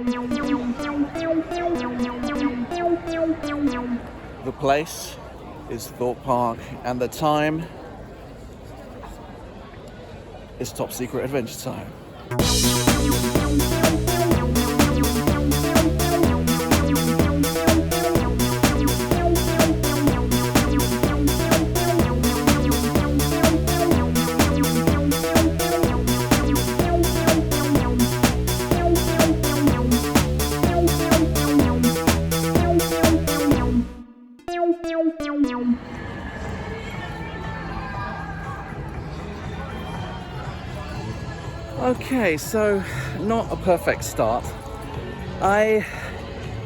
The place is Thorpe Park, and the time is Top Secret Adventure Time. Okay, so not a perfect start. I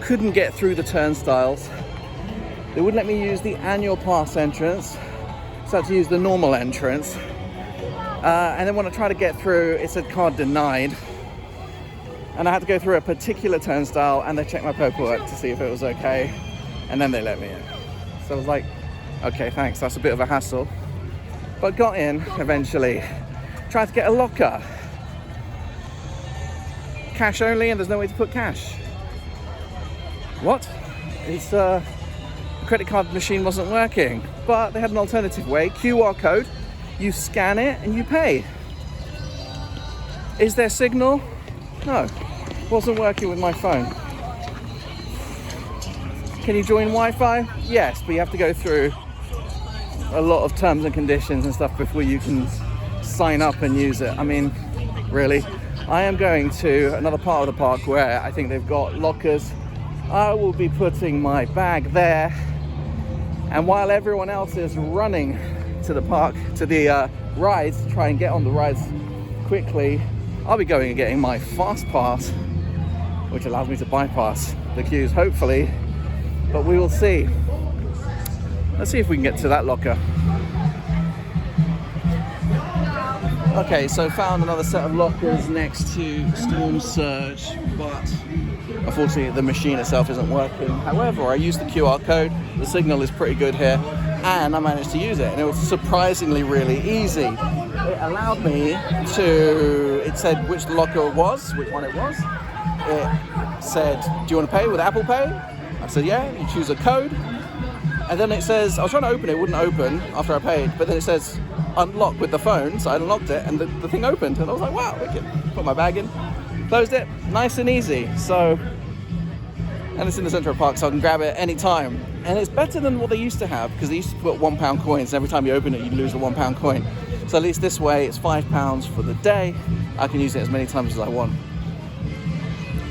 couldn't get through the turnstiles. They wouldn't let me use the annual pass entrance, so I had to use the normal entrance. And then when I tried to get through, it said card denied. And I had to go through a particular turnstile and they checked my paperwork to see if it was okay. And then they let me in. So I was like, okay, thanks, that's a bit of a hassle. But got in eventually. Tried to get a locker. Cash only, and there's no way to put cash. What? It's the credit card machine wasn't working, but they had an alternative way. QR code, you scan it and you pay. Is there signal? No, wasn't working with my phone. Can you join Wi-Fi? Yes, but you have to go through a lot of terms and conditions and stuff before you can sign up and use it. I mean, really? I am going to another part of the park where I think they've got lockers. I will be putting my bag there, and while everyone else is running to the park, to the rides, to try and get on the rides quickly, I'll be going and getting my fast pass, which allows me to bypass the queues, hopefully, but we will see. Let's see if we can get to that locker. Okay, so found another set of lockers next to Storm Surge, but unfortunately the machine itself isn't working. However, I used the QR code, the signal is pretty good here, and I managed to use it, and it was surprisingly really easy. It allowed me to, it said which locker it was, which one it was. It said, do you want to pay with Apple Pay? I said, yeah, you choose a code. And then it says, I was trying to open it, wouldn't open after I paid, but then it says, unlock with the phone, so I unlocked it and the thing opened, and I was like, wow, wicked. Put my bag in, closed it, nice and easy. So, and it's in the centre of the park, so I can grab it any time. And it's better than what they used to have, because they used to put £1 coins, and every time you open it, you lose a £1 coin. So at least this way, it's £5 for the day. I can use it as many times as I want.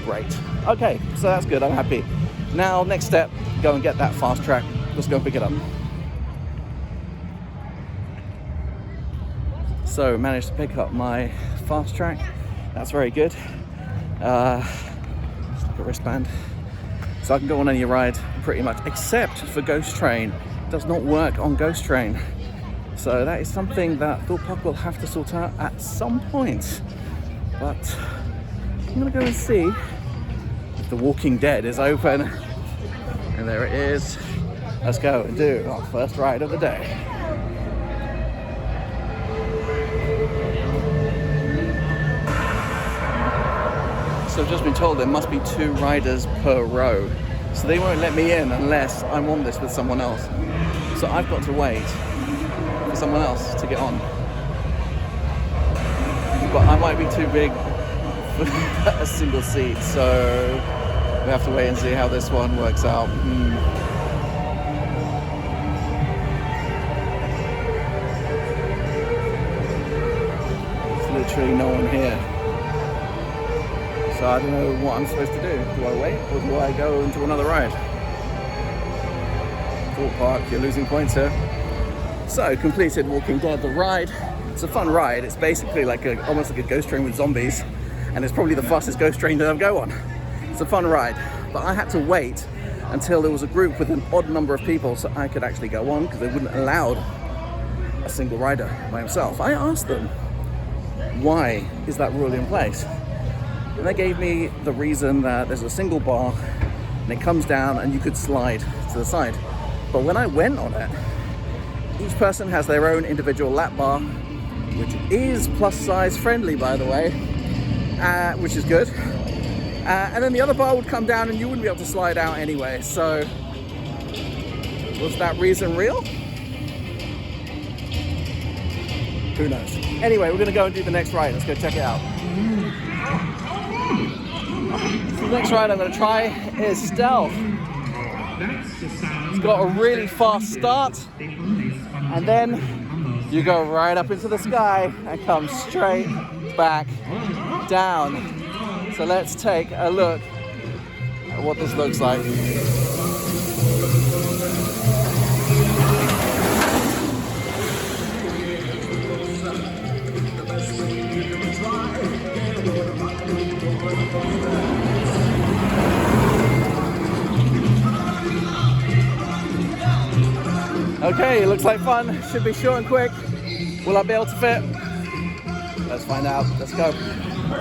Great. Okay, so that's good, I'm happy. Now, next step, go and get that fast track. Let's go pick it up. So managed to pick up my fast track. That's very good. Just like a wristband. So I can go on any ride pretty much, except for Ghost Train. It does not work on Ghost Train. So that is something that Thorpe Park will have to sort out at some point. But I'm gonna go and see if The Walking Dead is open. And there it is. Let's go and do our first ride of the day. So I've just been told there must be 2 riders per row. So they won't let me in unless I'm on this with someone else. So I've got to wait for someone else to get on. But I might be too big for a single seat, so we have to wait and see how this one works out. There's literally no one here. So I don't know what I'm supposed to do. Do I wait or do I go into another ride? Thorpe Park, you're losing points here. So, completed Walking Dead, the ride. It's a fun ride. It's basically like almost like a ghost train with zombies, and it's probably the fastest ghost train that I'll go on. It's a fun ride, but I had to wait until there was a group with an odd number of people so I could actually go on, because they wouldn't allow a single rider by himself. I asked them, why is that rule in place? And they gave me the reason that there's a single bar and it comes down and you could slide to the side. But when I went on it, each person has their own individual lap bar, which is plus size friendly, by the way, which is good. And then the other bar would come down and you wouldn't be able to slide out anyway. So was that reason real? Who knows? Anyway, we're gonna go and do the next ride. Let's go check it out. So the next ride I'm gonna try is Stealth. It's got a really fast start, and then you go right up into the sky and come straight back down. So let's take a look at what this looks like. Okay, it looks like fun. Should be short and quick. Will I be able to fit? Let's find out. Let's go.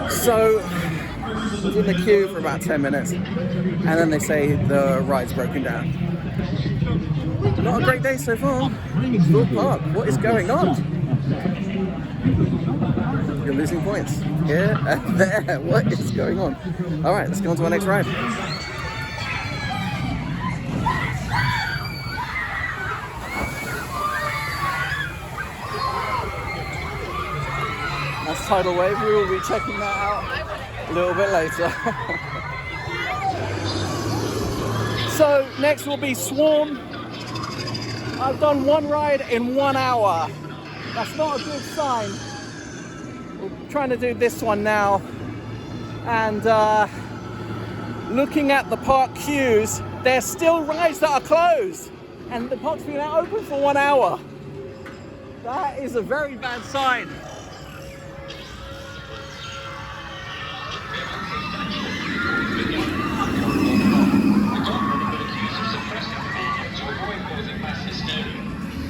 So, I was in the queue for about 10 minutes, and then they say the ride's broken down. Not a great day so far. Thorpe Park, what is going on? You're losing points here and there. What is going on? All right, let's go on to our next ride. That's tidal wave. We will be checking that out a little bit later. So next will be Swarm. I've done one ride in 1 hour. That's not a good sign. We're trying to do this one now. And looking at the park queues, there's still rides that are closed. And the park's been open for 1 hour. That is a very bad sign.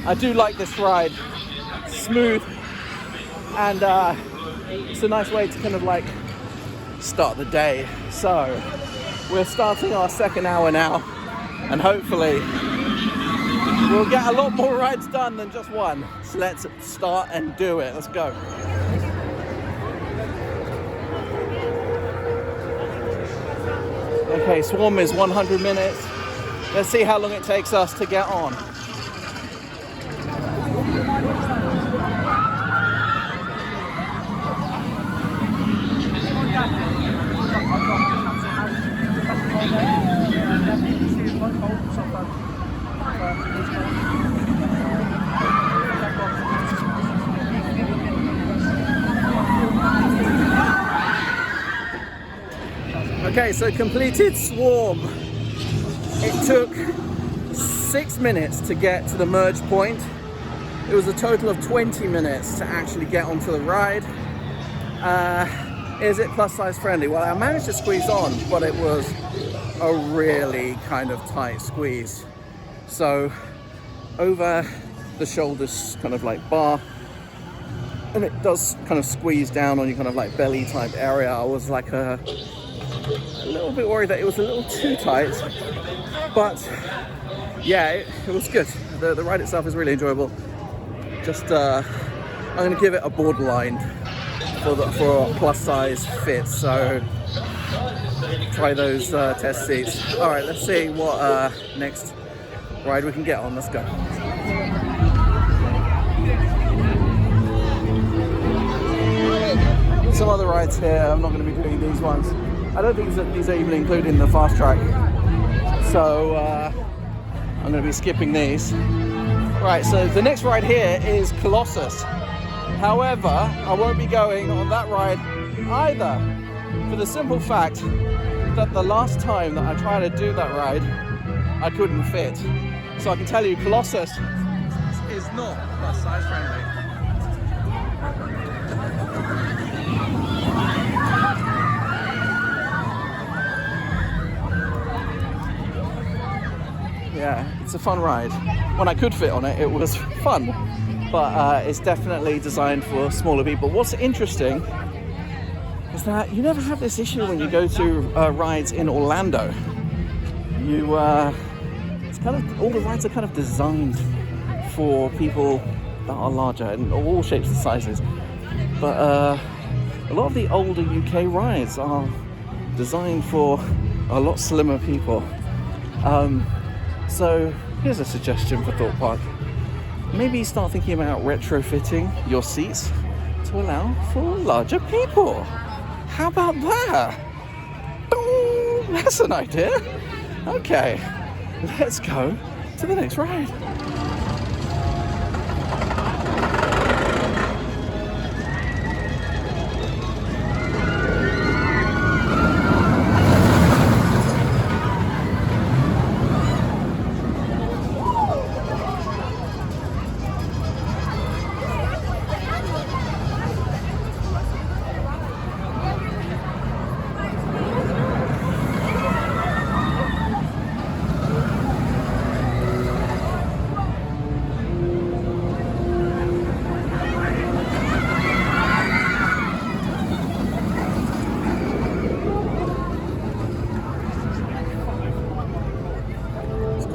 I do like this ride. Smooth, and it's a nice way to kind of like start the day. So we're starting our second hour now, and hopefully we'll get a lot more rides done than just one. So let's start and do it. Let's go. Okay, Swarm is 100 minutes. Let's see how long it takes us to get on. Okay, so completed Swarm. It took 6 minutes to get to the merge point. It was a total of 20 minutes to actually get onto the ride. Is it plus size friendly? Well, I managed to squeeze on, but it was a really kind of tight squeeze. So over the shoulders kind of like bar, and it does kind of squeeze down on your kind of like belly type area. I was like a little bit worried that it was a little too tight, but yeah, it was good. The ride itself is really enjoyable. Just I'm going to give it a borderline for a plus size fit. So try those test seats. All right, let's see what next ride we can get on. Let's go. Some other rides here. I'm not going to be doing these ones. I don't think these are even included in the fast track. So I'm going to be skipping these. Right, so the next ride here is Colossus. However, I won't be going on that ride either, for the simple fact that the last time that I tried to do that ride, I couldn't fit. So I can tell you, Colossus is not plus size friendly. Yeah, it's a fun ride. When I could fit on it, it was fun. But it's definitely designed for smaller people. What's interesting is that you never have this issue when you go to rides in Orlando. It's kind of, all the rides are kind of designed for people that are larger in all shapes and sizes. But a lot of the older UK rides are designed for a lot slimmer people. So here's a suggestion for Thorpe Park. Maybe start thinking about retrofitting your seats to allow for larger people. How about that? Oh, that's an idea. Okay, let's go to the next ride.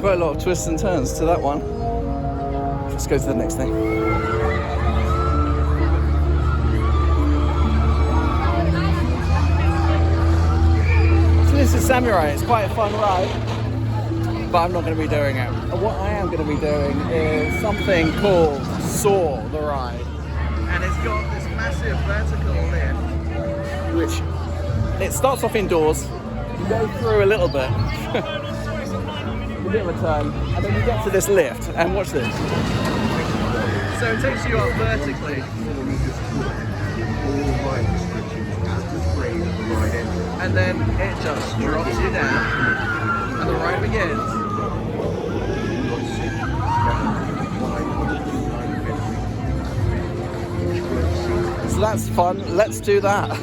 Quite a lot of twists and turns to that one. Let's go to the next thing. So this is Samurai. It's quite a fun ride, but I'm not going to be doing it. What I am going to be doing is something called Soar the Ride, and it's got this massive vertical lift, which it starts off indoors. You go through a little bit. A bit of a turn, and then you get to this lift, and watch this. So it takes you up vertically, and then it just drops you down, and the ride begins. So that's fun, let's do that.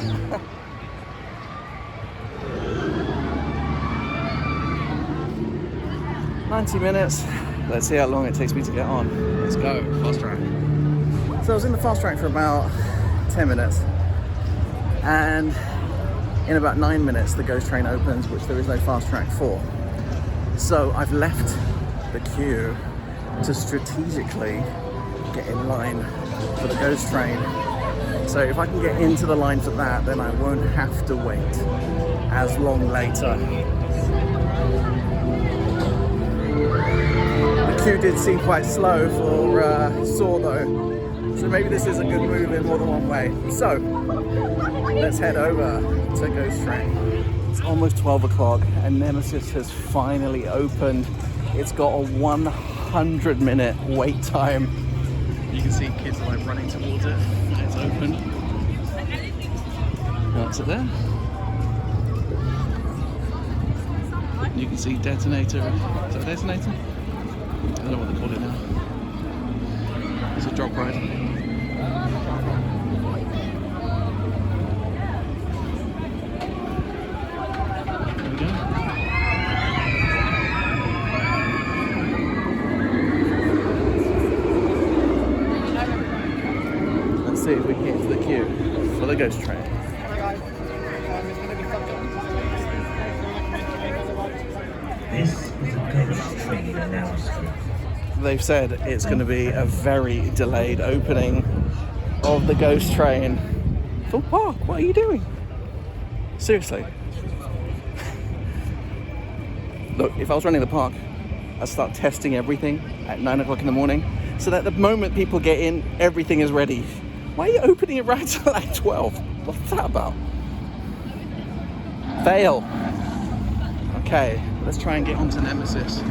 90 minutes. Let's see how long it takes me to get on. Let's go, fast track. So I was in the fast track for about 10 minutes, and in about 9 minutes the ghost train opens, which there is no fast track for. So I've left the queue to strategically get in line for the ghost train. So if I can get into the line for that, then I won't have to wait as long later. The queue did seem quite slow for Soar though, so maybe this is a good move in more than one way. So let's head over to Ghost Train. It's almost 12 o'clock and Nemesis has finally opened. It's got a 100-minute wait time. You can see kids like running towards it. It's open. That's it there. You can see detonator. Is that a detonator? I don't know what they call it now. It's a drop ride. There we go. Let's see if we can get into the queue for the ghost train. This is a ghost train announcement. They've said it's going to be a very delayed opening of the ghost train. Thorpe Park, what are you doing? Seriously. Look, if I was running the park, I'd start testing everything at 9 o'clock in the morning so that the moment people get in, everything is ready. Why are you opening it right until like 12? What's that about? Fail. Okay, let's try and get onto Nemesis.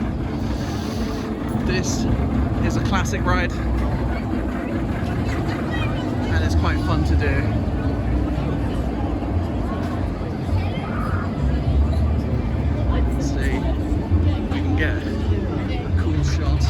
This is a classic ride and it's quite fun to do. Let's see if we can get a cool shot.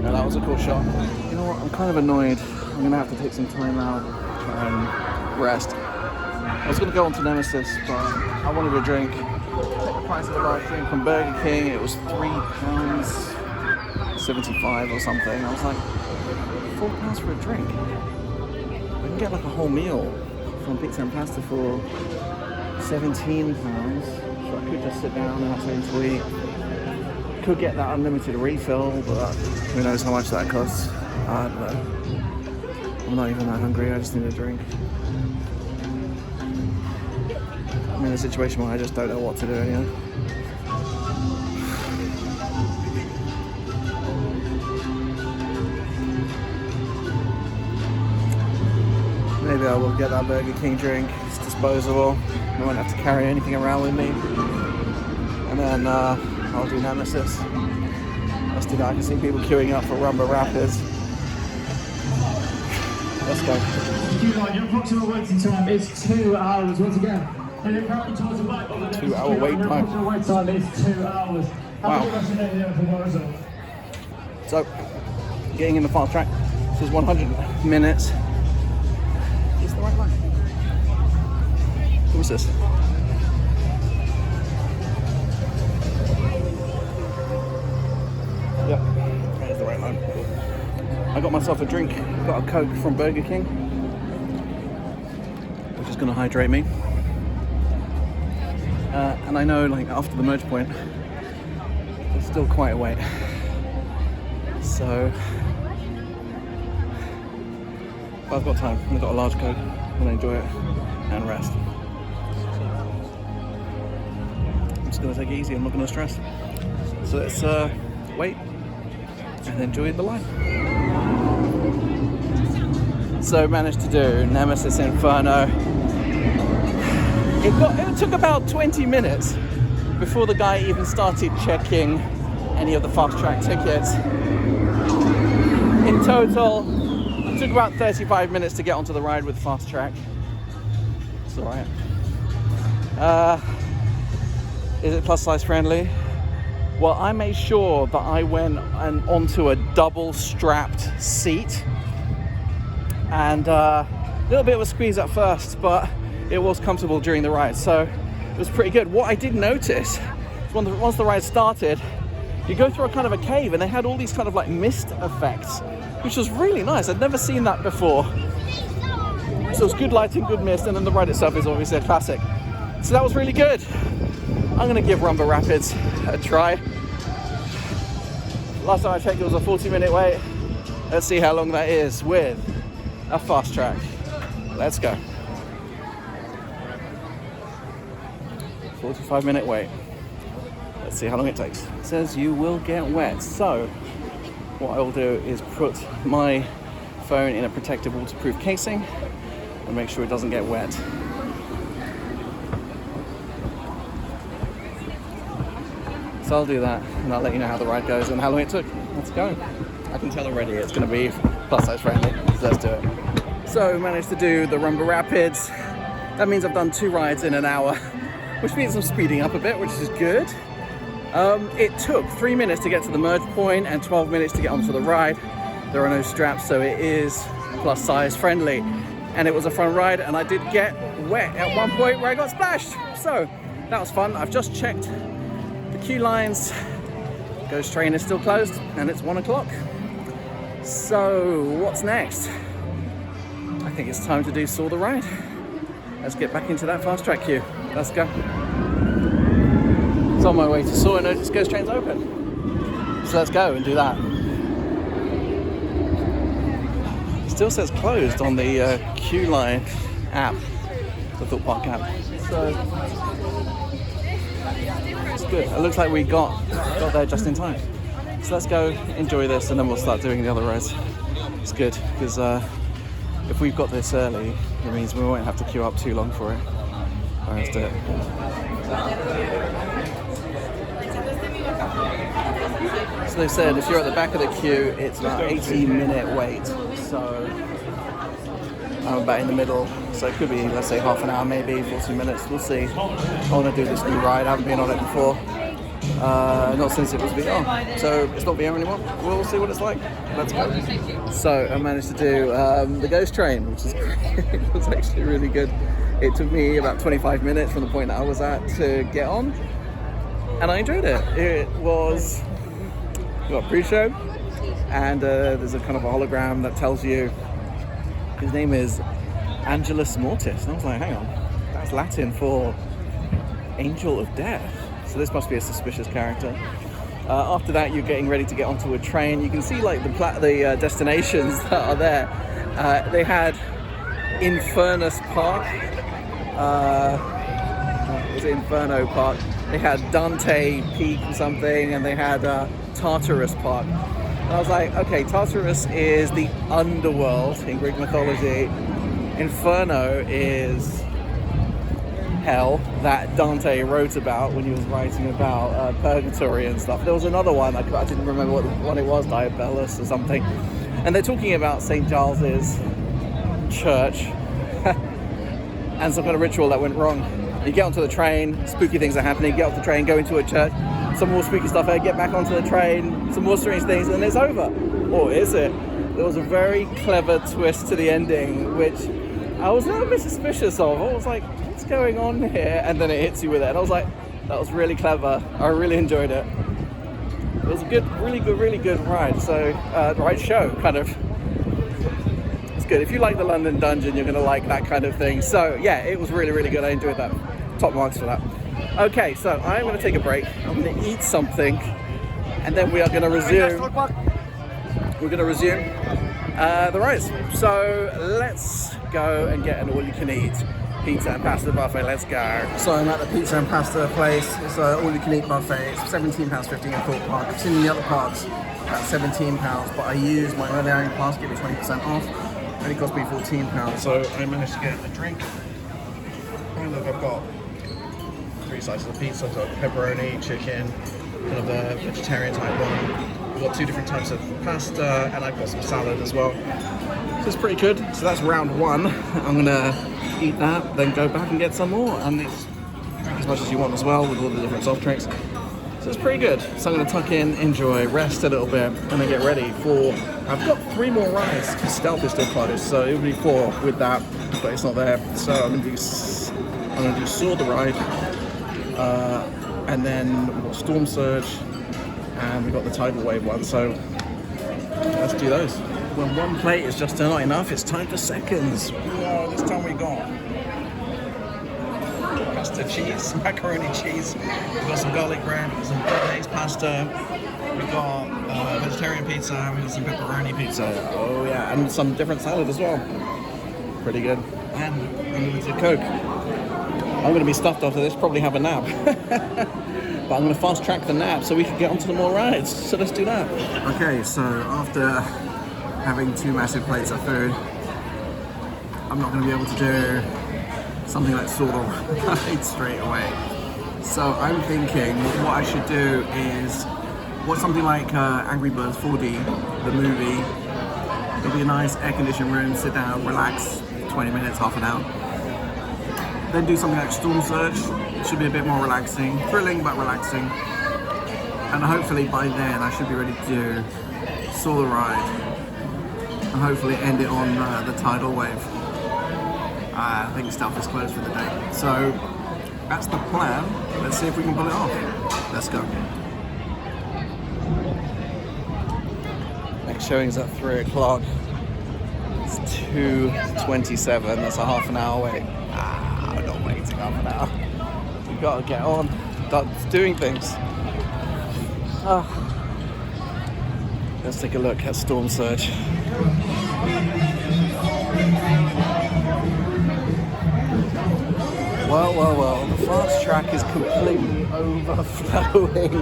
That was a cool shot. You know what, I'm kind of annoyed. I'm gonna have to take some time out, try and rest. I was gonna go on to Nemesis, but I wanted a drink. Take the price of the right drink from Burger King. It was £3.75 or something. I was like, £4 for a drink? I can get like a whole meal from Pizza and Pasta for £17. So I could just sit down and have something to eat. Could get that unlimited refill, but who knows how much that costs. I don't know. I'm not even that hungry, I just need a drink. I'm in a situation where I just don't know what to do anyway. Maybe I will get that Burger King drink. It's disposable. I won't have to carry anything around with me. And then I'll do Nemesis. Let's do that. I can see people queuing up for Rumba Rapids. Let's go. Your approximate waiting time is 2 hours once again. And you're currently towards the back of the 2 hour wait Your time. approximate wait time is 2 hours. Wow. So, getting in the fast track. This is 100 minutes. Is the right line? What was this? Yep, that is the right line. I got myself a drink. Got a Coke from Burger King, which is going to hydrate me. And I know, like, after the merge point, it's still quite a wait. So, if I've got time, I've got a large Coke, I'm going to enjoy it and rest. I'm just going to take it easy, I'm not going to stress. So let's wait and enjoy the line. So managed to do Nemesis Inferno. It took about 20 minutes before the guy even started checking any of the fast track tickets. In total, it took about 35 minutes to get onto the ride with fast track. It's alright. Is it plus size friendly? Well, I made sure that I went onto a double strapped seat, and a little bit of a squeeze at first, but it was comfortable during the ride, so it was pretty good. What I did notice is once the ride started, you go through a kind of a cave, and they had all these kind of like mist effects, which was really nice. I'd never seen that before. So it's good lighting, good mist, and then the ride itself is obviously a classic. So that was really good. I'm gonna give Rumba Rapids a try. Last time I checked, it was a 40-minute wait. Let's see how long that is with a fast track. Let's go. 45-minute wait. Let's see how long it takes. It says you will get wet. So what I will do is put my phone in a protective waterproof casing and make sure it doesn't get wet. So I'll do that, and I'll let you know how the ride goes and how long it took. Let's go. I can tell already it's going to be plus size friendly, so let's do it. So managed to do the Rumba Rapids. That means I've done 2 rides in an hour, which means I'm speeding up a bit, which is good. It took 3 minutes to get to the merge point and 12 minutes to get onto the ride. There are no straps, so it is plus size friendly. And it was a fun ride, and I did get wet at one point where I got splashed. So that was fun. I've just checked the queue lines. Ghost train is still closed, and it's 1 o'clock. So what's next? I think it's time to do Saw the Ride. Let's get back into that fast track queue. Let's go. It's on my way to Saw, and notice Ghost train's open. So let's go and do that. It still says closed on the queue line app, the Thorpe Park app. So it's good. It looks like we got there just in time. So let's go enjoy this, and then we'll start doing the other rides. It's good because if we've got this early, it means we won't have to queue up too long for it. Alright, let's do it. So they said if you're at the back of the queue, it's about 18-minute wait. So I'm about in the middle. So it could be, let's say, half an hour, maybe 40 minutes. We'll see. I want to do this new ride. I haven't been on it before. Not since it was VR. So it's not VR anymore. We'll see what it's like. Let's go. So I managed to do the Ghost Train, which is great. It was actually really good. It took me about 25 minutes from the point that I was at to get on, and I enjoyed it. It was, we got a pre-show, and there's a kind of a hologram that tells you his name is Angelus Mortis. And I was like, hang on, that's Latin for Angel of Death. So this must be a suspicious character. After that, you're getting ready to get onto a train. You can see like the destinations that are there. They had Infernus Park. Was it Inferno Park? They had Dante Peak or something, and they had Tartarus Park. And I was like, okay, Tartarus is the underworld in Greek mythology. Inferno is hell that Dante wrote about when he was writing about purgatory and stuff. There was another one, I didn't remember what one it was, Diabellus or something. And they're talking about St. Giles's church and some kind of ritual that went wrong. You get onto the train, spooky things are happening, you get off the train, go into a church, some more spooky stuff, get back onto the train, some more strange things, and it's over. Or is it? There was a very clever twist to the ending, which I was a little bit suspicious of. I was like, what's going on here? And then it hits you with it. And I was like, that was really clever. I really enjoyed it. It was a good, really good ride. So, ride show, kind of. It's good. If you like the London Dungeon, you're going to like that kind of thing. So, yeah, it was really good. I enjoyed that. Top marks for that. Okay, so I'm going to take a break. I'm going to eat something. And then we are going to resume. We're going to resume the rides. So, let's go and get an all-you-can-eat pizza and pasta buffet. Let's go. So I'm at the pizza and pasta place. It's an all-you-can-eat buffet. It's £17.50 in Thorpe Park. I've seen the other parks at £17, but I used my early iron pass to get me 20% off. It only cost me £14. So I managed to get a drink. And look, I've got 3 slices of pizza. I've got pepperoni, chicken, kind of a vegetarian type one. We've got 2 different types of pasta, and I've got some salad as well. So it's pretty good. So that's round 1. I'm gonna eat that, then go back and get some more, and it's drink as much as you want as well with all the different soft drinks. So it's pretty good. So I'm gonna tuck in, enjoy, rest a little bit, and then get ready for. I've got 3 more rides. Stealth is still closed, so it'll be 4 with that, but it's not there. So I'm gonna do Saw the ride, and then we've got Storm Surge, and we've got the Tidal Wave one. So let's do those. When one plate is just not enough, it's time for seconds. Whoa, this time we got pasta cheese, macaroni cheese. We've got some garlic bread, some bolognese pasta. We've got vegetarian pizza, we've got some pepperoni pizza. Oh yeah, and some different salad as well. Pretty good. And unlimited Coke. I'm going to be stuffed after this, probably have a nap. But I'm going to fast track the nap so we can get onto the more rides. So let's do that. Okay, so after having 2 massive plates of food, I'm not going to be able to do something like sort of right straight away. So I'm thinking what I should do is watch something like Angry Birds 4D, the movie. It'll be a nice air-conditioned room, sit down, relax, 20 minutes, half an hour. Then do something like Storm Surge. It should be a bit more relaxing, thrilling but relaxing. And hopefully by then I should be ready to do Saw the Ride. And hopefully end it on the Tidal Wave. I think Stealth is closed for the day. So that's the plan. Let's see if we can pull it off. Let's go. Next showing is at 3 o'clock. It's 2:27. That's a half an hour wait. I'm not waiting half an hour. We've got to get on. That's doing things. Let's take a look at Storm Surge. Well, the fast track is completely overflowing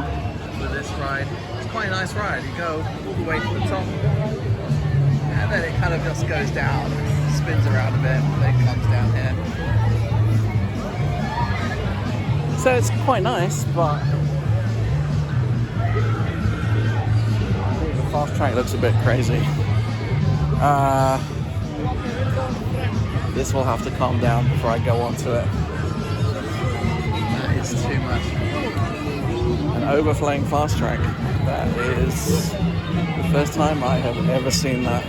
with this ride. It's quite a nice ride. You go all the way to the top, and then it kind of just goes down, spins around a bit, and then comes down here. So it's quite nice, but I think the fast track looks a bit crazy. This will have to calm down before I go onto it. That is too much. An overflowing fast track. That is the first time I have ever seen that.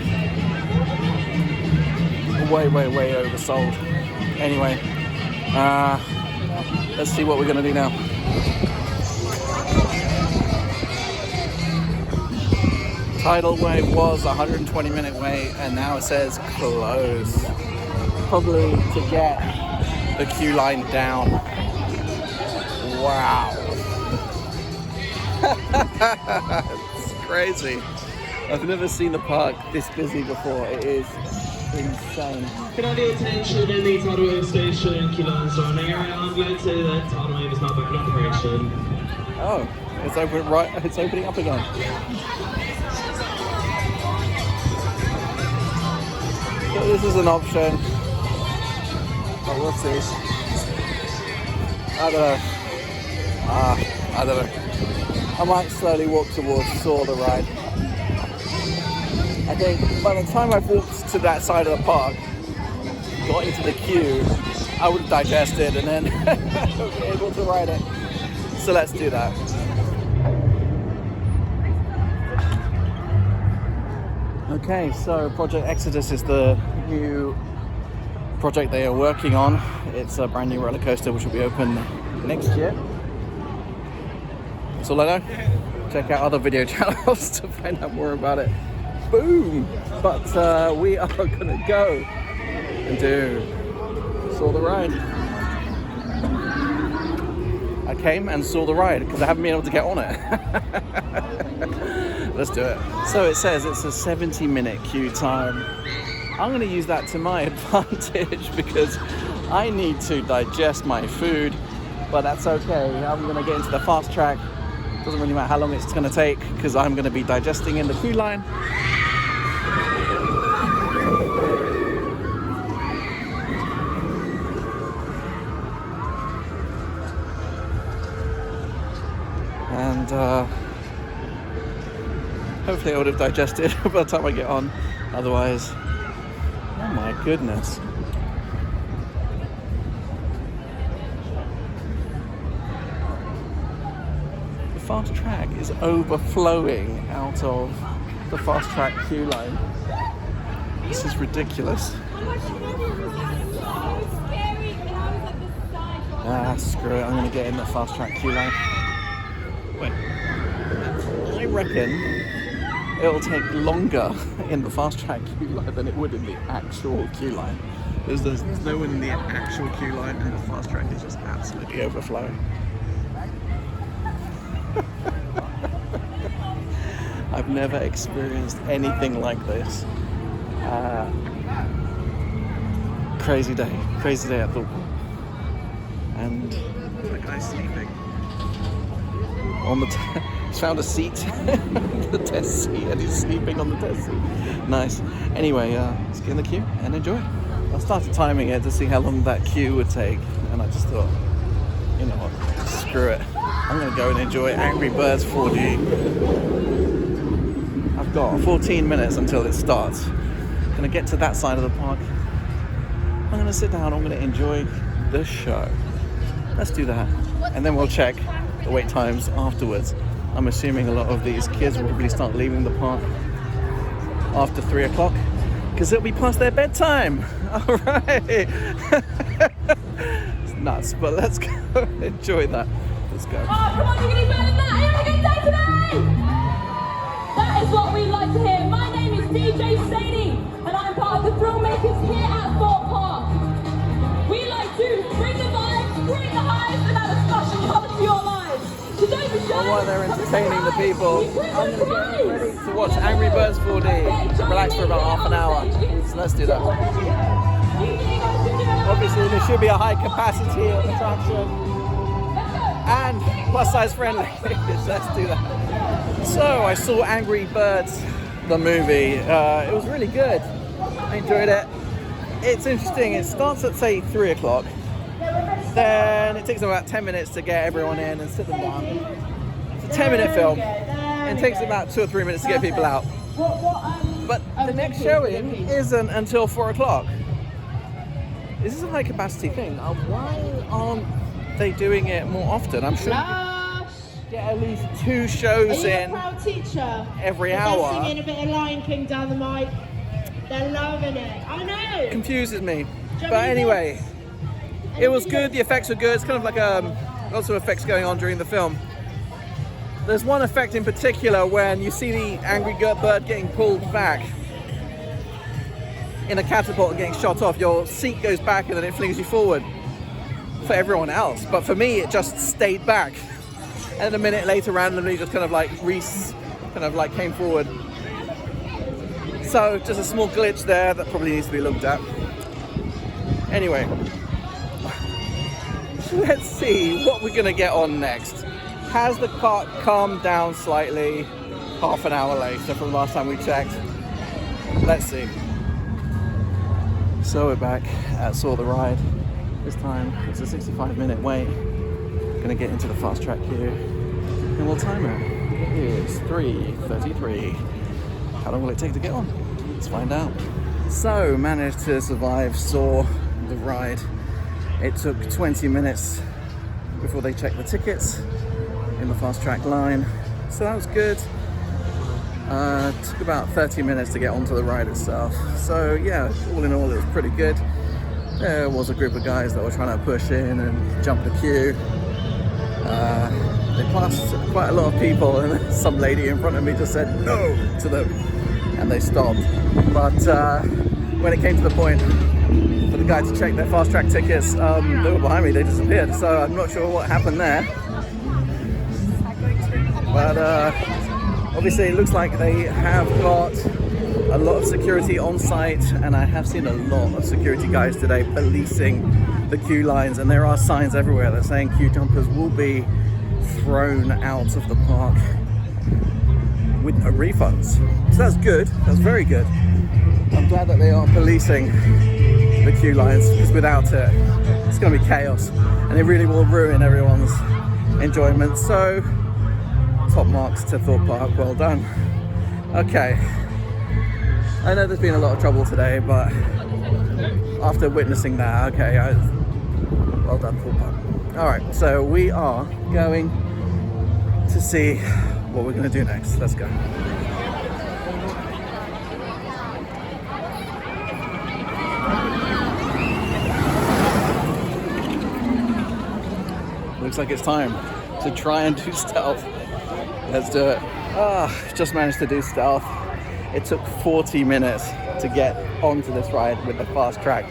Way oversold. Anyway, let's see what we're gonna do now. Tidal Wave was a 120-minute wait, and now it says close. Probably to get the queue line down. Wow. It's crazy. I've never seen the park this busy before. It is insane. Can I do attention in the tidal wave station, Keelan's on area? I'm going to the tidal wave is now back in operation. Oh, it's open right. It's opening up again. So this is an option. Oh, what's this? I don't know. I don't know. I might slowly walk towards Saw the Ride. I think by the time I've walked to that side of the park, got into the queue, I would have digested and then be able to ride it. So let's do that. Okay, so Project Exodus is the new project they are working on. It's a brand new roller coaster which will be open next year. That's all I know. Check out other video channels to find out more about it. Boom! But we are gonna go and do Saw the Ride. I came and saw the ride because I haven't been able to get on it. Let's do it. So it says it's a 70-minute queue time. I'm going to use that to my advantage because I need to digest my food, but that's okay. I'm going to get into the fast track. Doesn't really matter how long it's going to take because I'm going to be digesting in the queue line. And hopefully I would have digested by the time I get on. Otherwise, oh my goodness. The fast track is overflowing out of the fast track queue line. This is ridiculous. Ah, screw it. I'm going to get in the fast track queue line. Wait. I reckon it'll take longer in the fast track queue line than it would in the actual queue line. There's no one in the actual queue line and the fast track is just absolutely overflowing. I've never experienced anything like this. Crazy day at Thorpe Park. And that guy's sleeping on the he's found a seat, the test seat, and he's sleeping on the test seat. Nice. Anyway, let's get in the queue and enjoy. I started timing it to see how long that queue would take, and I just thought, you know what, screw it. I'm going to go and enjoy Angry Birds 4D. I've got 14 minutes until it starts. I'm going to get to that side of the park. I'm going to sit down, I'm going to enjoy the show. Let's do that. And then we'll check the wait times afterwards. I'm assuming a lot of these kids will probably start leaving the park after 3 o'clock because it'll be past their bedtime. All right. It's nuts, but let's go enjoy that. Let's go. Oh, come on, you're going to do better than that. Are you having a good day today? That is what we like to hear. My name is DJ Sadie, and I'm part of the Thrill Makers here at Thorpe Park. We like to bring the vibes, bring the highs, and add a splash of colour to your lives. So don't be shy. While they're entertaining the people, I'm going to get ready to watch Angry Birds 4D and relax for about half an hour. So let's do that. Obviously, there should be a high capacity attraction and plus size friendly. Let's do that. So I saw Angry Birds, the movie. It was really good. I enjoyed it. It's interesting. It starts at say 3 o'clock. Then it takes about 10 minutes to get everyone in and sit them down. It's a 10-minute film. It takes about 2 or 3 minutes to get people out. But the next showing isn't until 4 o'clock. This is a high capacity thing. Why aren't they doing it more often? I'm sure you get at least 2 shows in every hour. They're singing a bit of Lion King down the mic. They're loving it. I know. Confuses me. But anyway, it was good. The effects were good. It's kind of like lots of effects going on during the film. There's one effect in particular when you see the angry bird getting pulled back in a catapult and getting shot off. Your seat goes back and then it flings you forward. for everyone else, but for me it just stayed back, and a minute later randomly just kind of like came forward. So just a small glitch there that probably needs to be looked at. Anyway, let's see what we're gonna get on next. Has the cart calmed down slightly half an hour later from the last time we checked? Let's see. So we're back at Saw the Ride. This time it's a 65-minute wait. Gonna get into the fast track queue and we'll time it. It is 3:33. How long will it take to get on? Let's find out. So, managed to survive Saw the Ride. It took 20 minutes before they checked the tickets in the fast track line. So that was good. Took about 30 minutes to get onto the ride itself. So yeah, all in all it was pretty good. There was a group of guys that were trying to push in and jump the queue. They passed quite a lot of people and some lady in front of me just said no to them and they stopped. But when it came to the point for the guy to check their fast track tickets, they were behind me, they disappeared. So I'm not sure what happened there. But obviously it looks like they have got a lot of security on site, and I have seen a lot of security guys today policing the queue lines, and there are signs everywhere that saying queue jumpers will be thrown out of the park with no refunds. So that's good, that's very good. I'm glad that they are policing the queue lines, because without it, it's going to be chaos and it really will ruin everyone's enjoyment. So top marks to Thorpe Park, well done. Okay, I know there's been a lot of trouble today, but after witnessing that, okay, well done Thorpe Park. Alright, so we are going to see what we're going to do next. Let's go. Looks like it's time to try and do stealth. Let's do it. Just managed to do stealth. It took 40 minutes to get onto this ride with the fast track.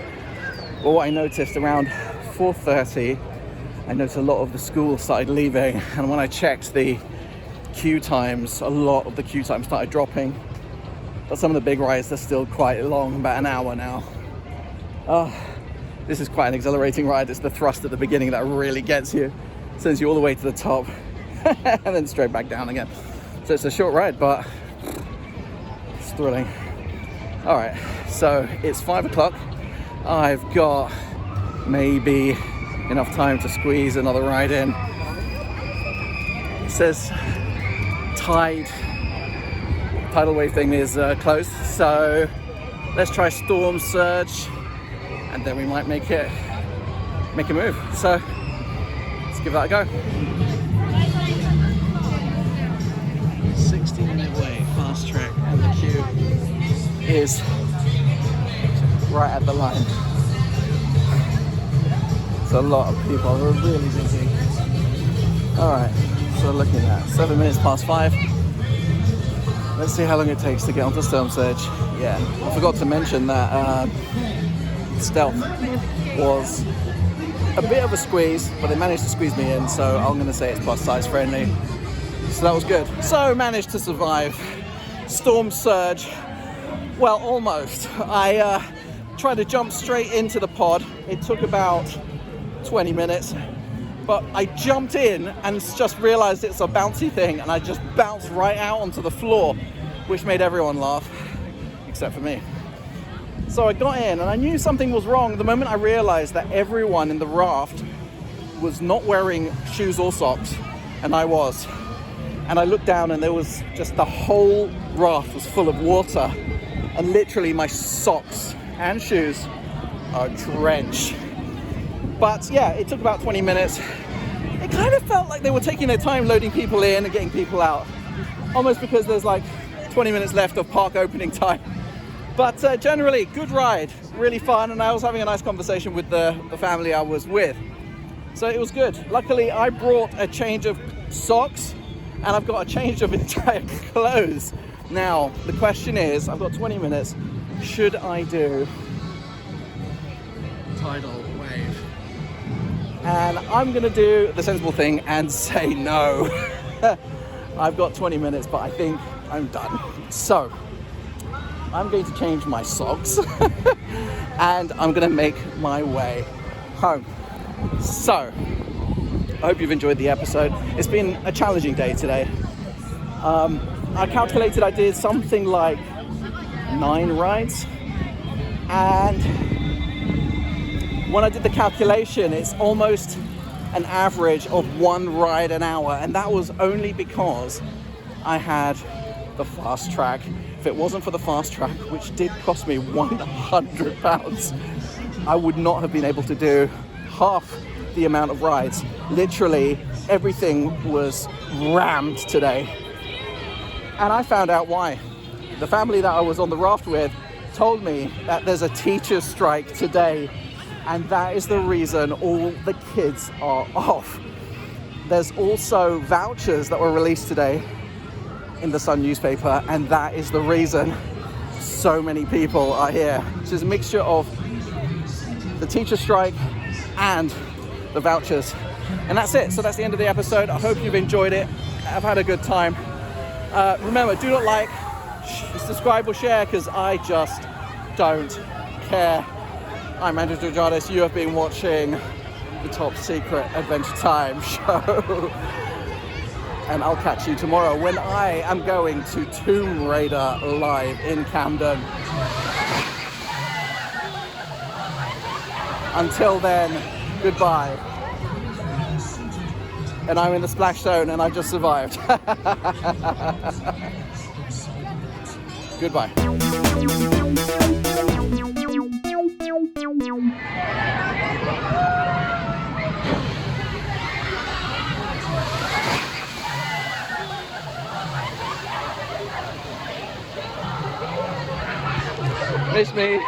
But what I noticed around 4:30, I noticed a lot of the school started leaving, and when I checked the queue times, a lot of the queue times started dropping. But some of the big rides are still quite long, about an hour now. This is quite an exhilarating ride. It's the thrust at the beginning that really gets you, sends you all the way to the top and then straight back down again. So it's a short ride, but it's thrilling. All right, so it's 5 o'clock. I've got maybe enough time to squeeze another ride in. It says tidal wave thing is closed, so let's try Storm Surge, and then we might make a move. So let's give that a go. 16-minute wait, fast track, and the queue is right at the line. It's a lot of people, we're really busy. Alright, so looking at 7 minutes past 5. Let's see how long it takes to get onto Storm Surge. Yeah, I forgot to mention that stealth was a bit of a squeeze, but they managed to squeeze me in, so I'm going to say it's plus size friendly. So that was good. So managed to survive Storm Surge. Well, almost. I tried to jump straight into the pod. It took about 20 minutes, but I jumped in and just realized it's a bouncy thing, and I just bounced right out onto the floor, which made everyone laugh, except for me. So I got in and I knew something was wrong the moment I realized that everyone in the raft was not wearing shoes or socks, and I was. And I looked down and there was just the whole raft was full of water, and literally my socks and shoes are drenched. But yeah, it took about 20 minutes. It kind of felt like they were taking their time loading people in and getting people out, almost because there's like 20 minutes left of park opening time. But generally, good ride, really fun, and I was having a nice conversation with the family I was with. So it was good. Luckily, I brought a change of socks, and I've got a change of entire clothes. Now, the question is, I've got 20 minutes, should I do tidal wave? And I'm gonna do the sensible thing and say no. I've got 20 minutes, but I think I'm done. So I'm going to change my socks and I'm gonna make my way home. So I hope you've enjoyed the episode. It's been a challenging day today. I calculated I did something like 9 rides, and when I did the calculation, it's almost an average of 1 ride an hour, and that was only because I had the fast track. If it wasn't for the fast track, which did cost me £100, I would not have been able to do half the amount of rides. Literally everything was rammed today, and I found out why. The family that I was on the raft with told me that there's a teacher's strike today, and that is the reason all the kids are off. There's also vouchers that were released today in the Sun newspaper, and that is the reason so many people are here. So it's a mixture of the teacher strike and the vouchers, and that's it. So that's the end of the episode. I hope you've enjoyed it. I've had a good time. Remember, do not like, subscribe or share, because I just don't care. I'm Andrew Georgiadis. You have been watching the Top Secret Adventure Time show. And I'll catch you tomorrow when I am going to Tomb Raider Live in Camden. Until then, goodbye. And I'm in the splash zone and I just survived. Goodbye. Miss me.